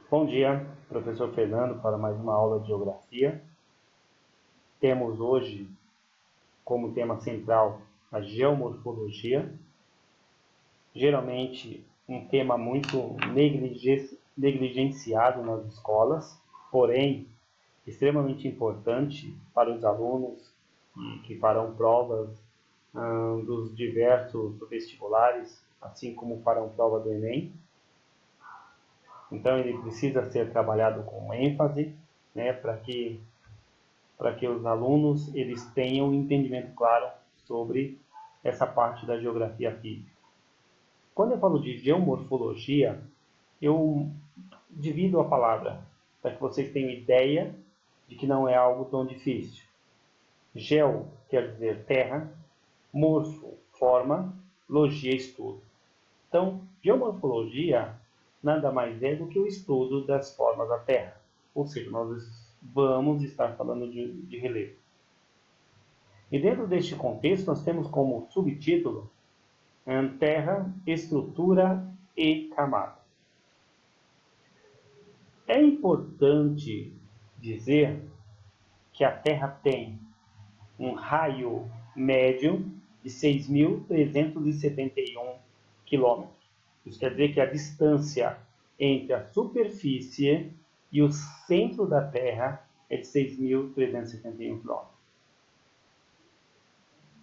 Bom dia, professor Fernando, para mais uma aula de Geografia. Temos hoje como tema central a geomorfologia, geralmente um tema muito negligenciado nas escolas, porém extremamente importante para os alunos que farão provas dos diversos vestibulares, assim como farão prova do Enem. Então ele precisa ser trabalhado com ênfase, né, para que os alunos eles tenham um entendimento claro sobre essa parte da geografia física. Quando eu falo de geomorfologia, eu divido a palavra para que vocês tenham ideia de que não é algo tão difícil. Geo quer dizer terra, morfo, forma, logia, estudo. Então, geomorfologia nada mais é do que o estudo das formas da Terra. Ou seja, nós vamos estar falando de relevo. E dentro deste contexto, nós temos como subtítulo Terra, Estrutura e Camada. É importante dizer que a Terra tem um raio médio de 6.371 km. Isso quer dizer que a distância entre a superfície e o centro da Terra é de 6.371 km.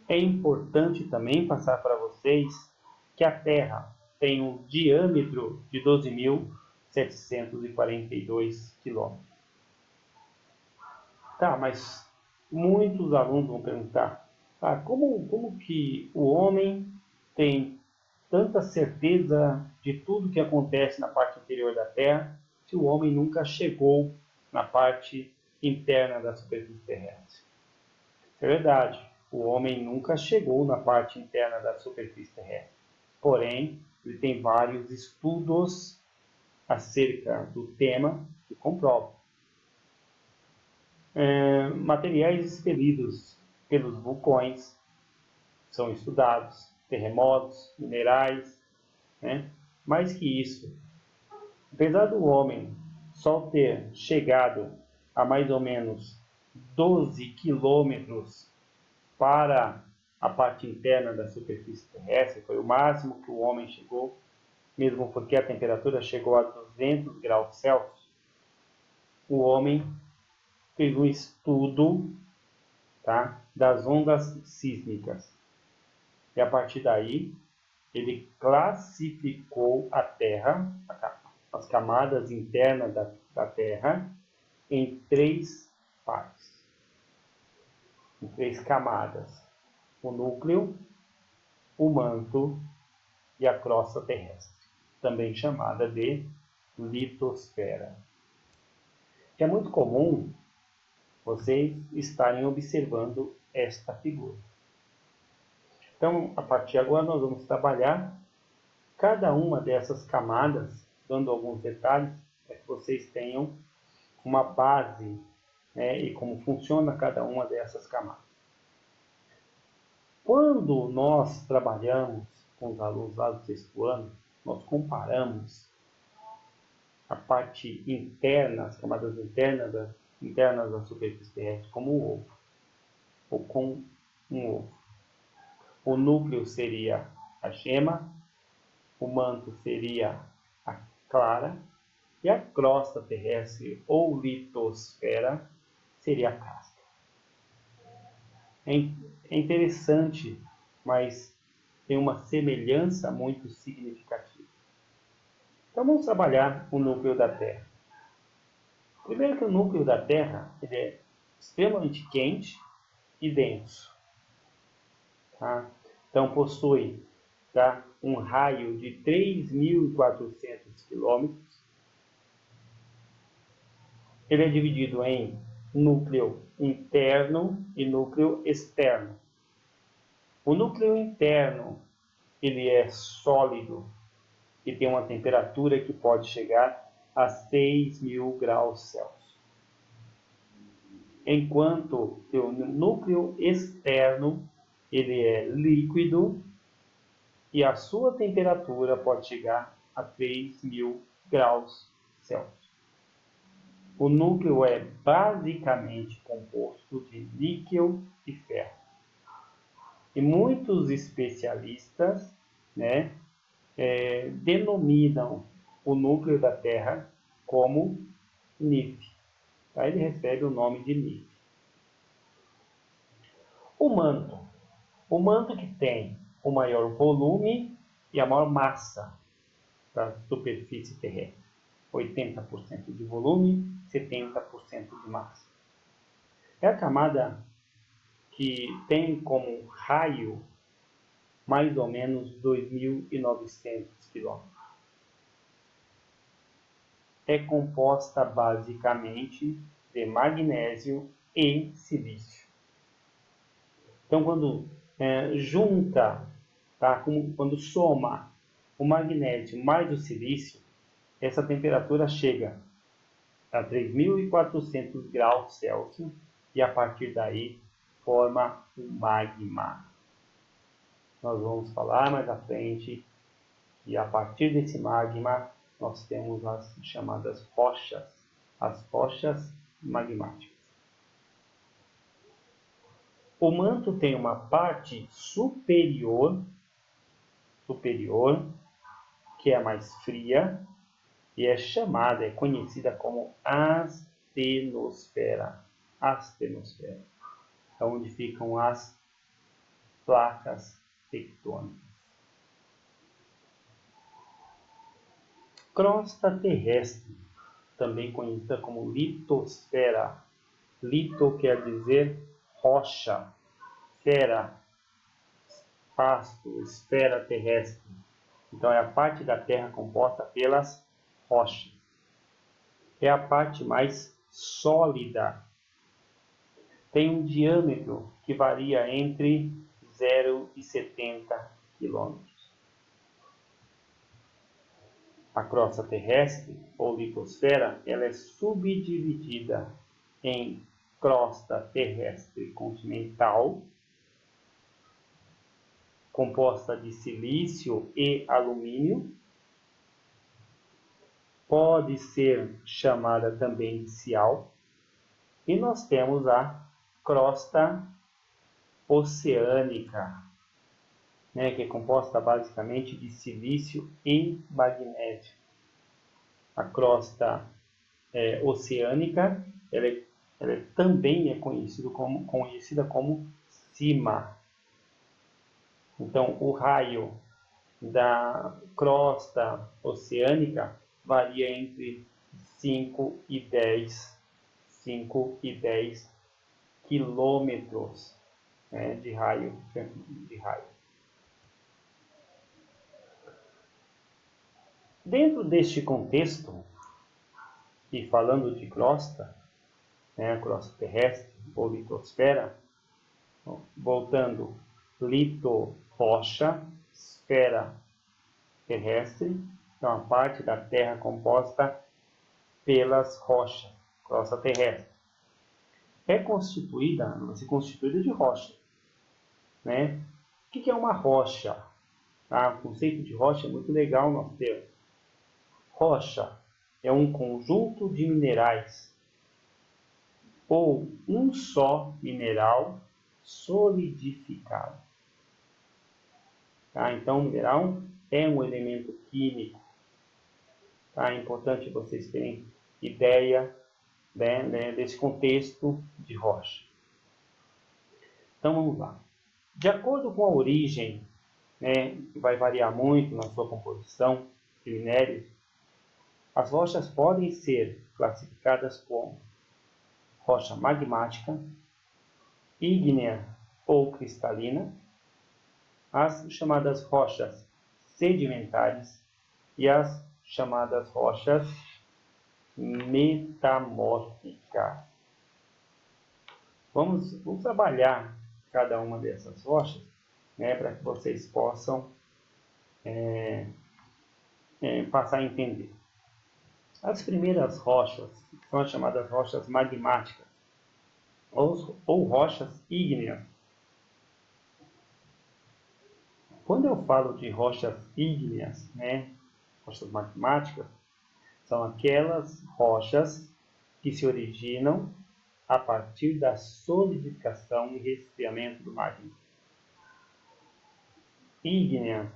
É importante também passar para vocês que a Terra tem um diâmetro de 12.742 km. Tá, mas muitos alunos vão perguntar, como que o homem tem tanta certeza de tudo que acontece na parte interior da Terra se o homem nunca chegou na parte interna da superfície terrestre? É verdade, o homem nunca chegou na parte interna da superfície terrestre. Porém, ele tem vários estudos acerca do tema que comprovam. Materiais expelidos pelos vulcões são estudados, terremotos, minerais, né? Mais que isso, apesar do homem só ter chegado a mais ou menos 12 quilômetros para a parte interna da superfície terrestre, foi o máximo que o homem chegou, mesmo porque a temperatura chegou a 200 graus Celsius, o homem fez um estudo, tá, das ondas sísmicas. E a partir daí, ele classificou a Terra, as camadas internas da Terra, em três partes, em três camadas: o núcleo, o manto e a crosta terrestre, também chamada de litosfera. É muito comum vocês estarem observando esta figura. Então, a partir de agora, nós vamos trabalhar cada uma dessas camadas, dando alguns detalhes, para que vocês tenham uma base, né, e como funciona cada uma dessas camadas. Quando nós trabalhamos com os alunos lá do sexto ano, nós comparamos a parte interna, as camadas internas da superfície terrestre, como o ovo, ou com um ovo. O núcleo seria a gema, o manto seria a clara, e a crosta terrestre, ou litosfera, seria a casca. É interessante, mas tem uma semelhança muito significativa. Então vamos trabalhar o núcleo da Terra. Primeiro que o núcleo da Terra ele é extremamente quente e denso. Tá? Então possui, tá, um raio de 3.400 quilômetros. Ele é dividido em núcleo interno e núcleo externo. O núcleo interno ele é sólido e tem uma temperatura que pode chegar a 6.000 graus Celsius. Enquanto o núcleo externo ele é líquido e a sua temperatura pode chegar a 3.000 graus Celsius. O núcleo é basicamente composto de níquel e ferro. E muitos especialistas, né, denominam o núcleo da Terra como NIF. Aí ele recebe o nome de NIF. O manto. O manto que tem o maior volume e a maior massa da superfície terrestre. 80% de volume, 70% de massa. É a camada que tem como raio mais ou menos 2.900 quilômetros. É composta basicamente de magnésio e silício. Então, quando junta, tá, quando soma o magnésio mais o silício, essa temperatura chega a 3.400 graus Celsius e a partir daí forma o magma. Nós vamos falar mais à frente que a partir desse magma nós temos as chamadas rochas, as rochas magmáticas. O manto tem uma parte superior, que é mais fria, e é conhecida como astenosfera. Astenosfera. É onde ficam as placas tectônicas. Crosta terrestre, também conhecida como litosfera. Lito quer dizer rocha, esfera, pasto, esfera terrestre. Então é a parte da Terra composta pelas rochas. É a parte mais sólida. Tem um diâmetro que varia entre 0 e 70 quilômetros. A crosta terrestre, ou litosfera, ela é subdividida em crosta terrestre continental, composta de silício e alumínio. Pode ser chamada também de cial. E nós temos a crosta oceânica, né, que é composta basicamente de silício e magnésio. A crosta oceânica ela também é conhecida como cima. Então, o raio da crosta oceânica varia entre 5 e 10 quilômetros, né, de raio. Dentro deste contexto, e falando de crosta, né, crosta terrestre ou litosfera, voltando, lito, rocha, esfera terrestre, então a parte da Terra composta pelas rochas, crosta terrestre. Vai ser constituída de rocha, né? O que é uma rocha? O conceito de rocha é muito legal nós temos. Rocha é um conjunto de minerais ou um só mineral solidificado. Então, o mineral é um elemento químico. É importante vocês terem ideia, né, desse contexto de rocha. Então, vamos lá. De acordo com a origem, né, que vai variar muito na sua composição de minérios, as rochas podem ser classificadas como rocha magmática, ígnea ou cristalina, as chamadas rochas sedimentares e as chamadas rochas metamórficas. Vamos trabalhar cada uma dessas rochas, né, para que vocês possam passar a entender. As primeiras rochas são as chamadas rochas magmáticas ou rochas ígneas. Quando eu falo de rochas ígneas, né, rochas magmáticas, são aquelas rochas que se originam a partir da solidificação e resfriamento do magma. Ígneas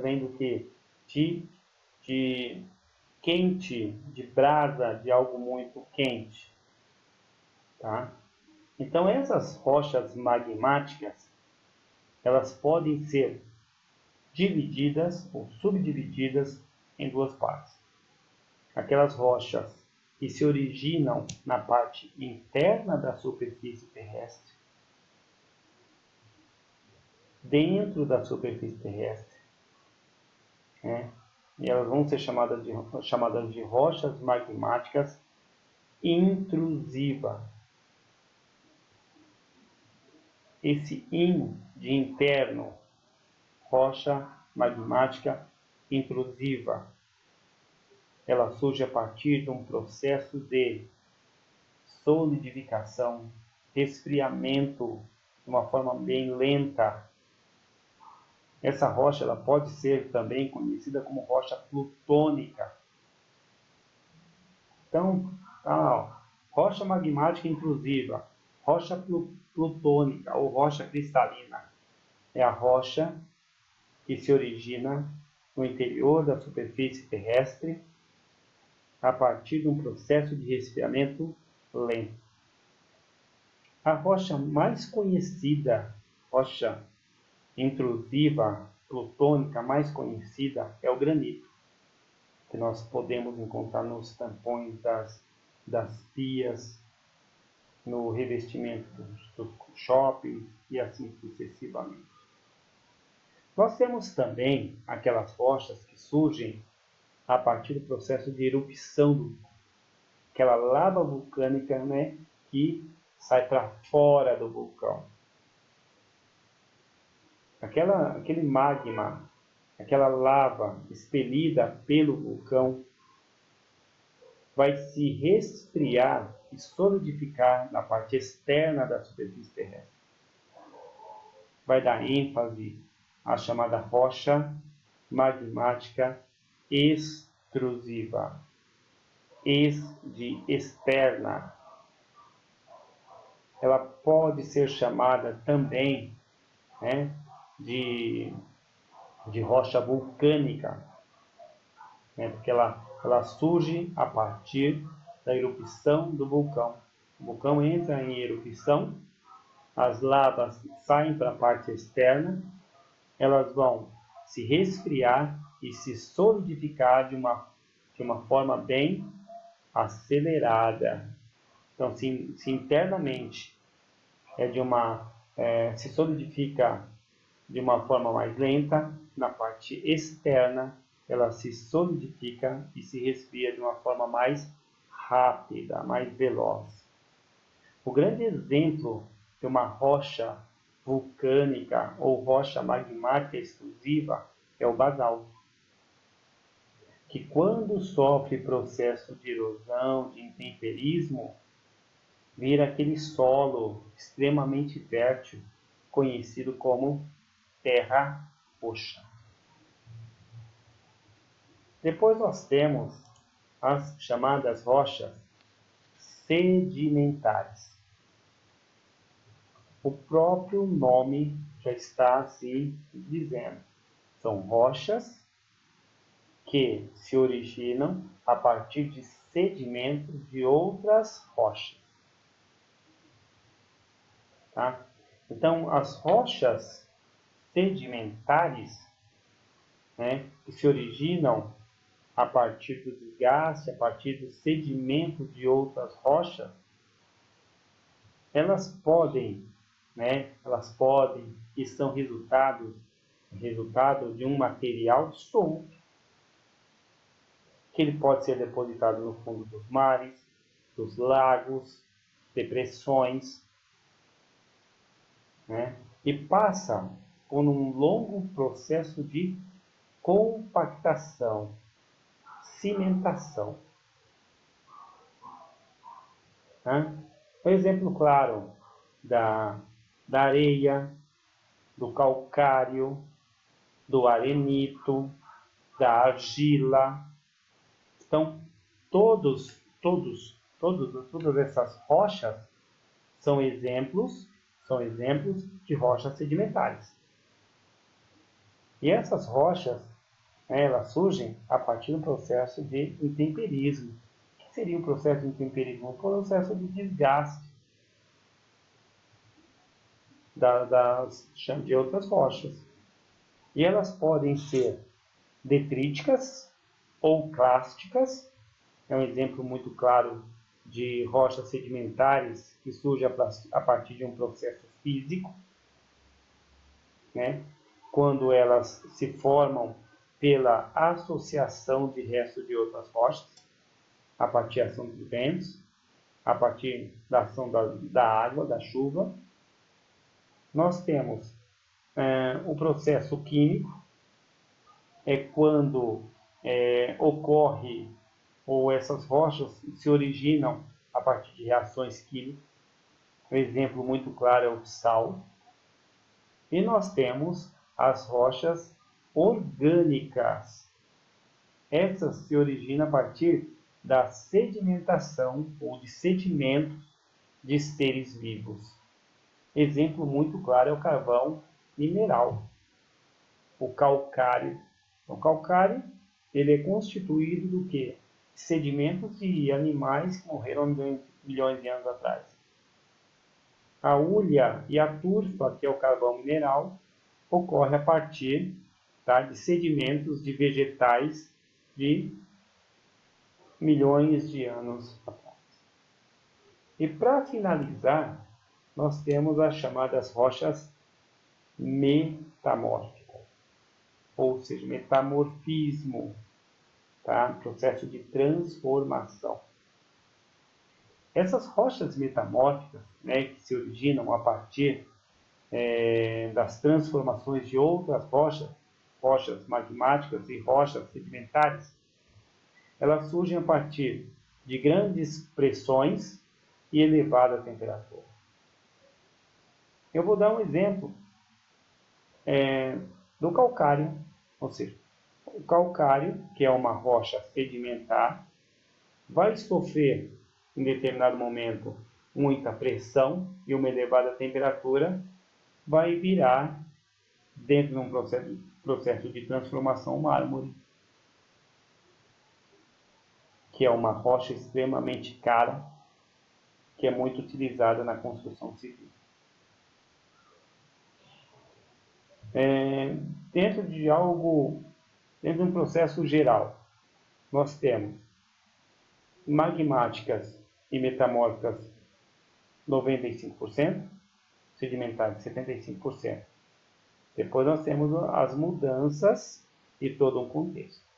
vem do que? De quente, de brasa, de algo muito quente. Tá? Então essas rochas magmáticas, elas podem ser divididas ou subdivididas em duas partes. Aquelas rochas que se originam na parte interna da superfície terrestre, dentro da superfície terrestre, né? E elas vão ser chamadas de rochas magmáticas intrusivas. Esse in de interno, rocha magmática intrusiva, ela surge a partir de um processo de solidificação, resfriamento de uma forma bem lenta. Essa rocha ela pode ser também conhecida como rocha plutônica. Então, rocha magmática intrusiva, rocha plutônica ou rocha cristalina é a rocha que se origina no interior da superfície terrestre a partir de um processo de resfriamento lento. A rocha mais conhecida, rocha intrusiva plutônica mais conhecida, é o granito, que nós podemos encontrar nos tampões das pias, no revestimento dos shoppings e assim sucessivamente. Nós temos também aquelas rochas que surgem a partir do processo de erupção, aquela lava vulcânica, né, que sai para fora do vulcão. Aquele magma, aquela lava expelida pelo vulcão, vai se resfriar e solidificar na parte externa da superfície terrestre. Vai dar ênfase à chamada rocha magmática extrusiva. Ex de externa. Ela pode ser chamada também, né, de rocha vulcânica, né, porque ela surge a partir da erupção do vulcão. O vulcão entra em erupção, as lavas saem para a parte externa, elas vão se resfriar e se solidificar de uma forma bem acelerada. Então, se internamente se solidifica de uma forma mais lenta, na parte externa ela se solidifica e se resfria de uma forma mais rápida, mais veloz. O grande exemplo de uma rocha vulcânica ou rocha magmática extrusiva é o basalto, que quando sofre processo de erosão, de intemperismo, vira aquele solo extremamente fértil, conhecido como terra roxa. Depois nós temos as chamadas rochas sedimentares. O próprio nome já está se dizendo. São rochas que se originam a partir de sedimentos de outras rochas. Tá? Então, as rochas sedimentares, né, que se originam a partir do desgaste, a partir do sedimento de outras rochas, elas podem, e são resultado de um material solto, que ele pode ser depositado no fundo dos mares, dos lagos, depressões, né? E passa por um longo processo de compactação, cimentação. Né? Um exemplo claro da areia, do calcário, do arenito, da argila. Então, todos todas essas rochas são exemplos de rochas sedimentares. E essas rochas, né, elas surgem a partir do processo de intemperismo. O que seria o processo de intemperismo? O processo de desgaste de outras rochas. E elas podem ser detríticas ou clásticas. É um exemplo muito claro de rochas sedimentares que surge a partir de um processo físico, né? Quando elas se formam pela associação de restos de outras rochas, a partir da ação dos ventos, a partir da ação da água, da chuva. Nós temos o processo químico, é quando ocorre, ou essas rochas se originam a partir de reações químicas. Um exemplo muito claro é o sal. E nós temos as rochas orgânicas. Essas se originam a partir da sedimentação ou de sedimentos de seres vivos. Exemplo muito claro é o carvão mineral, o calcário. O calcário ele é constituído do quê? Sedimentos de animais que morreram milhões de anos atrás. A hulha e a turfa, que é o carvão mineral, ocorre a partir de sedimentos de vegetais de milhões de anos atrás. E para finalizar, nós temos as chamadas rochas metamórficas, ou seja, metamorfismo, processo de transformação. Essas rochas metamórficas, né, que se originam a partir das transformações de outras rochas magmáticas e rochas sedimentares, elas surgem a partir de grandes pressões e elevada temperatura. Eu vou dar um exemplo do calcário, ou seja, o calcário, que é uma rocha sedimentar, vai sofrer em determinado momento muita pressão e uma elevada temperatura, vai virar, dentro de um processo de transformação, mármore, que é uma rocha extremamente cara, que é muito utilizada na construção civil. Dentro de um processo geral, nós temos magmáticas e metamórficas 95%, sedimentares 75%. Depois nós temos as mudanças e todo um contexto.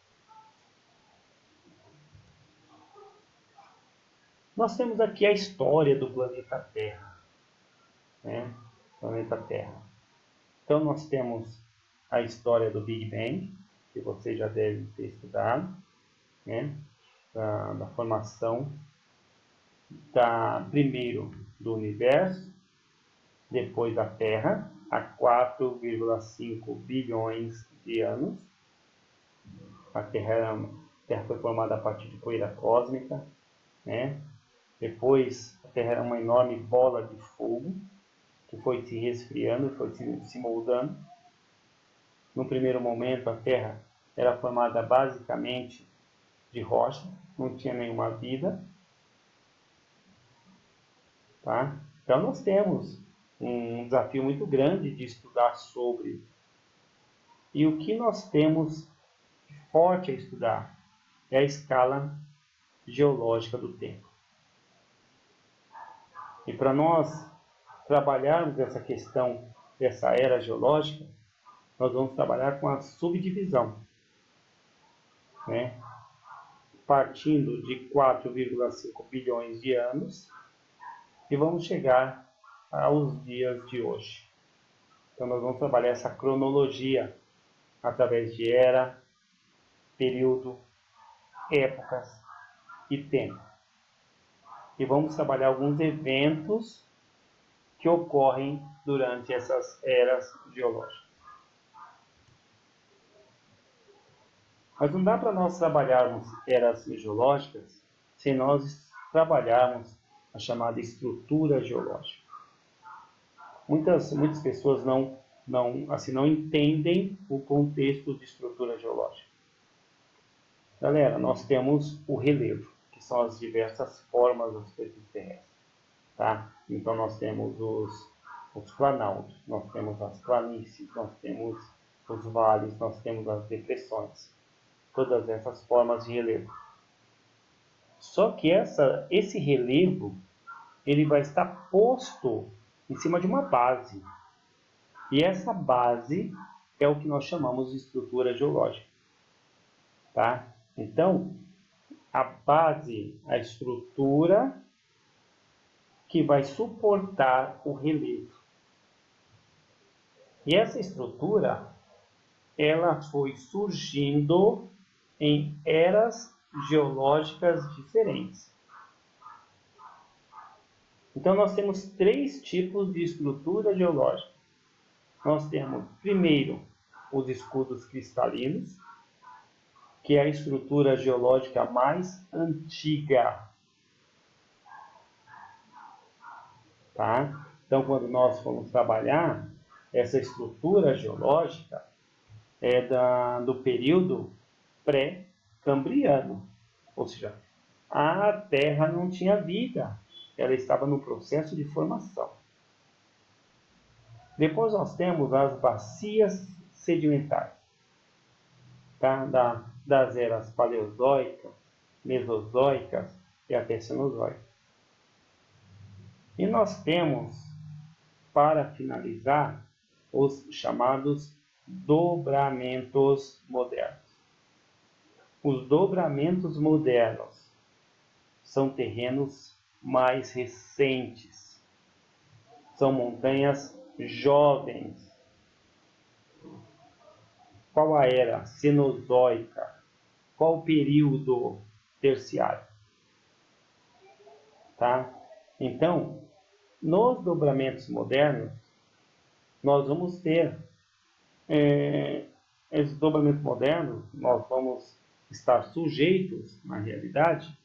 Nós temos aqui a história do planeta Terra, né? Planeta Terra. Então nós temos a história do Big Bang, que você já deve ter estudado, né? Da formação primeiro do universo, depois da Terra, há 4,5 bilhões de anos. A Terra foi formada a partir de poeira cósmica, né? Depois a Terra era uma enorme bola de fogo que foi se resfriando, foi se moldando. No primeiro momento a Terra era formada basicamente de rocha, não tinha nenhuma vida. Então nós temos um desafio muito grande de estudar sobre. E o que nós temos de forte a estudar é a escala geológica do tempo. E para nós trabalharmos essa questão dessa era geológica, nós vamos trabalhar com a subdivisão, né? Partindo de 4,5 bilhões de anos e vamos chegar aos dias de hoje. Então nós vamos trabalhar essa cronologia através de era, período, épocas e tempo. E vamos trabalhar alguns eventos que ocorrem durante essas eras geológicas. Mas não dá para nós trabalharmos eras geológicas sem nós trabalharmos a chamada estrutura geológica. Muitas pessoas não entendem o contexto de estrutura geológica. Galera, nós temos o relevo, que são as diversas formas da superfície terrestre. Tá? Então nós temos os planaltos, nós temos as planícies, nós temos os vales, nós temos as depressões. Todas essas formas de relevo. Só que esse relevo ele vai estar posto em cima de uma base. E essa base é o que nós chamamos de estrutura geológica. Tá? Então, a base, a estrutura que vai suportar o relevo. E essa estrutura, ela foi surgindo em eras geológicas diferentes. Então, nós temos 3 tipos de estrutura geológica. Nós temos, primeiro, os escudos cristalinos, que é a estrutura geológica mais antiga. Tá? Então, quando nós formos trabalhar, essa estrutura geológica é do período pré-cambriano. Ou seja, a Terra não tinha vida, ela estava no processo de formação. Depois nós temos as bacias sedimentares, tá? Das eras paleozoicas, mesozoicas e até cenozoicas. E nós temos, para finalizar, os chamados dobramentos modernos. Os dobramentos modernos são terrenos mais recentes, são montanhas jovens. Qual a era? Cenozoica. Qual o período? Terciário. Tá? Então, nos dobramentos modernos, nós vamos ter esses dobramentos modernos, nós vamos estar sujeitos, na realidade,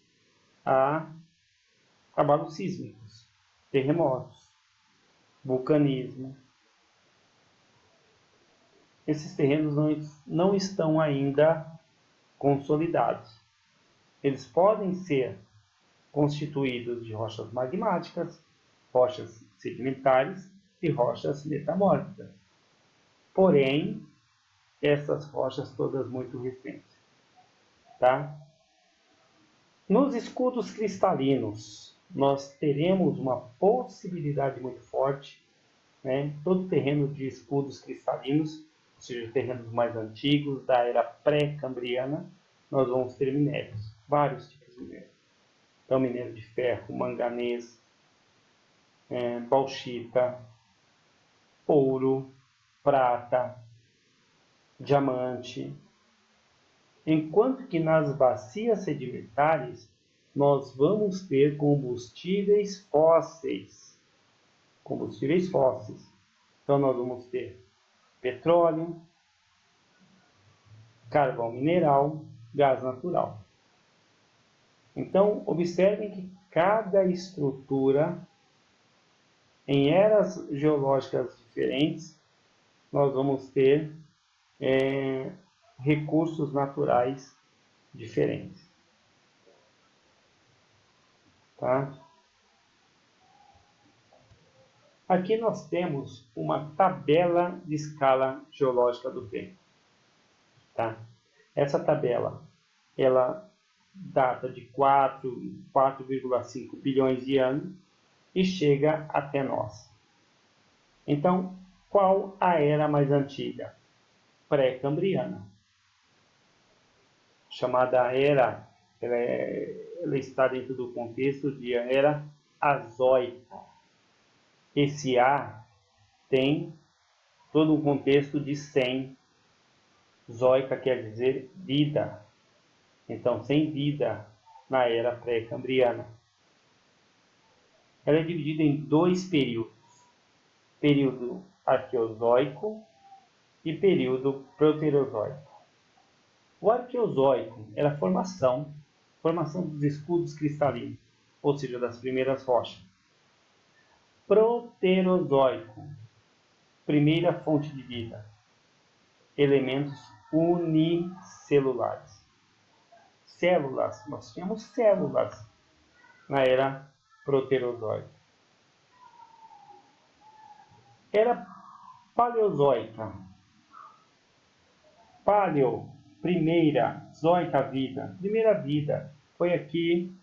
a abalos sísmicos, terremotos, vulcanismo. Esses terrenos não estão ainda consolidados. Eles podem ser constituídos de rochas magmáticas, rochas sedimentares e rochas metamórficas. Porém, essas rochas todas muito recentes. Tá? Nos escudos cristalinos, nós teremos uma possibilidade muito forte, né? Todo terreno de escudos cristalinos, ou seja, terrenos mais antigos, da era pré-cambriana, nós vamos ter minérios, vários tipos de minérios. Então, minério de ferro, manganês, bauxita, ouro, prata, diamante. Enquanto que nas bacias sedimentares, nós vamos ter combustíveis fósseis. Combustíveis fósseis. Então, nós vamos ter petróleo, carvão mineral, gás natural. Então, observem que cada estrutura, em eras geológicas diferentes, nós vamos ter recursos naturais diferentes. Tá? Aqui nós temos uma tabela de escala geológica do tempo. Tá? Essa tabela, ela data de 4,5 bilhões de anos e chega até nós. Então, qual a era mais antiga? Pré-cambriana. Chamada era, ela está dentro do contexto de era azoica. Esse A tem todo um contexto de 100. Zoica quer dizer vida. Então, sem vida na era pré-cambriana. Ela é dividida em 2 períodos. Período arqueozoico e período proterozoico. O arqueozoico era a formação dos escudos cristalinos. ou seja, das primeiras rochas. Proterozoico, primeira fonte de vida, elementos unicelulares. Células, nós tínhamos células na era proterozoica. Era paleozoica. Paleo, primeira, zoica, vida. Primeira vida foi aqui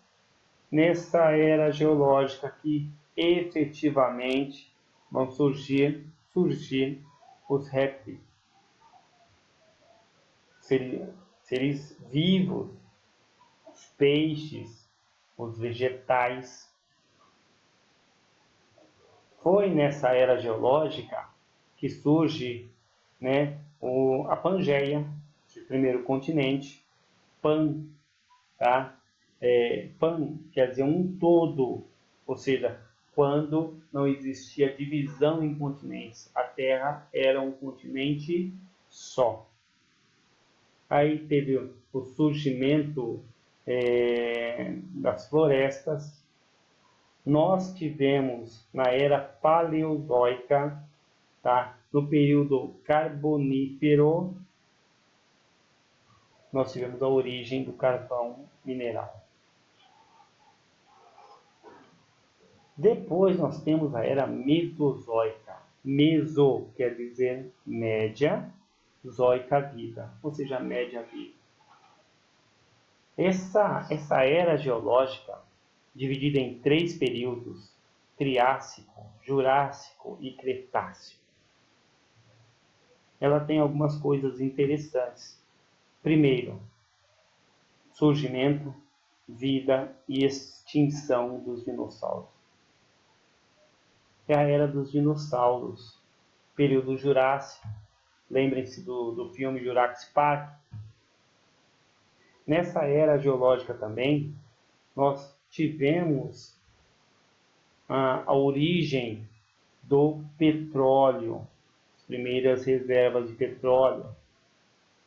nessa era geológica que efetivamente vão surgir os répteis, seres vivos, os peixes, os vegetais. Foi nessa era geológica que surge, né, a Pangeia, o primeiro continente. Pan, tá? Pan quer dizer um todo, ou seja, quando não existia divisão em continentes, a Terra era um continente só. Aí teve o surgimento das florestas. Nós tivemos na era paleozoica, tá? No período carbonífero, nós tivemos a origem do carvão mineral. Depois nós temos a era mesozoica. Meso quer dizer média, zoica vida, ou seja, média vida. Essa era geológica, dividida em 3 períodos, Triássico, Jurássico e Cretácico, ela tem algumas coisas interessantes. Primeiro, surgimento, vida e extinção dos dinossauros. É a era dos dinossauros, período Jurássico. Lembrem-se do filme Jurassic Park. Nessa era geológica também, nós tivemos a origem do petróleo, as primeiras reservas de petróleo.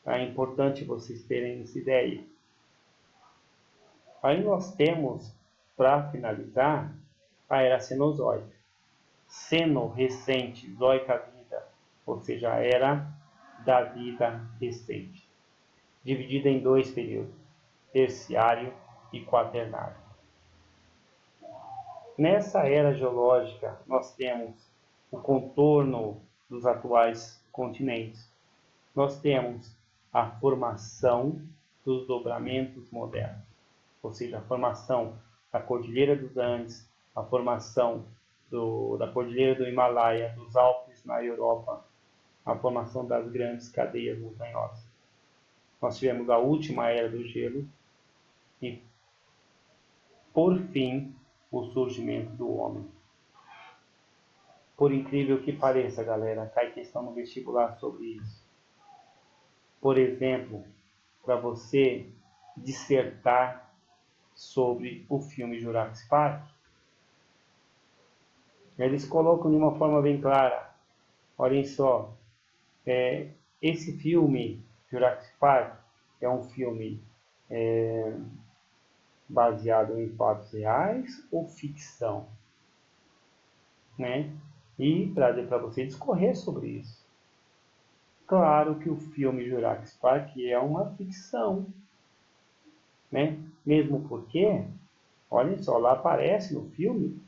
É importante vocês terem essa ideia. Aí nós temos, para finalizar, a era cenozoica. Ceno, recente, zoica, vida, ou seja, a era da vida recente, dividida em 2 períodos, terciário e quaternário. Nessa era geológica, nós temos o contorno dos atuais continentes. Nós temos a formação dos dobramentos modernos, ou seja, a formação da Cordilheira dos Andes, a formação da Cordilheira do Himalaia, dos Alpes na Europa, a formação das grandes cadeias montanhosas. Nós tivemos a última era do gelo e, por fim, o surgimento do homem. Por incrível que pareça, galera, cai questão no vestibular sobre isso. Por exemplo, para você dissertar sobre o filme Jurassic Park, eles colocam de uma forma bem clara. Olhem só, esse filme Jurassic Park é um filme baseado em fatos reais ou ficção, né? E trazer para você discorrer sobre isso. Claro que o filme Jurassic Park é uma ficção, né? Mesmo porque, olhem só, lá aparece no filme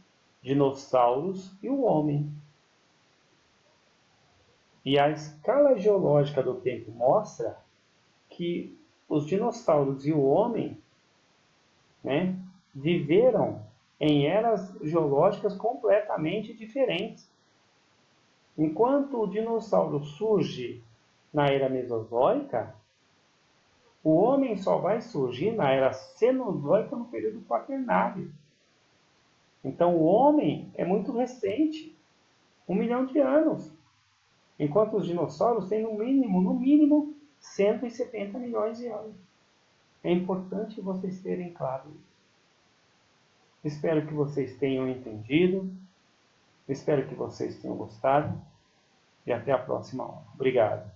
dinossauros e o homem. E a escala geológica do tempo mostra que os dinossauros e o homem, né, viveram em eras geológicas completamente diferentes. Enquanto o dinossauro surge na era mesozoica, o homem só vai surgir na era cenozoica no período quaternário. Então o homem é muito recente, 1 milhão de anos. Enquanto os dinossauros têm no mínimo 170 milhões de anos. É importante vocês terem claro isso. Espero que vocês tenham entendido. Espero que vocês tenham gostado. E até a próxima aula. Obrigado.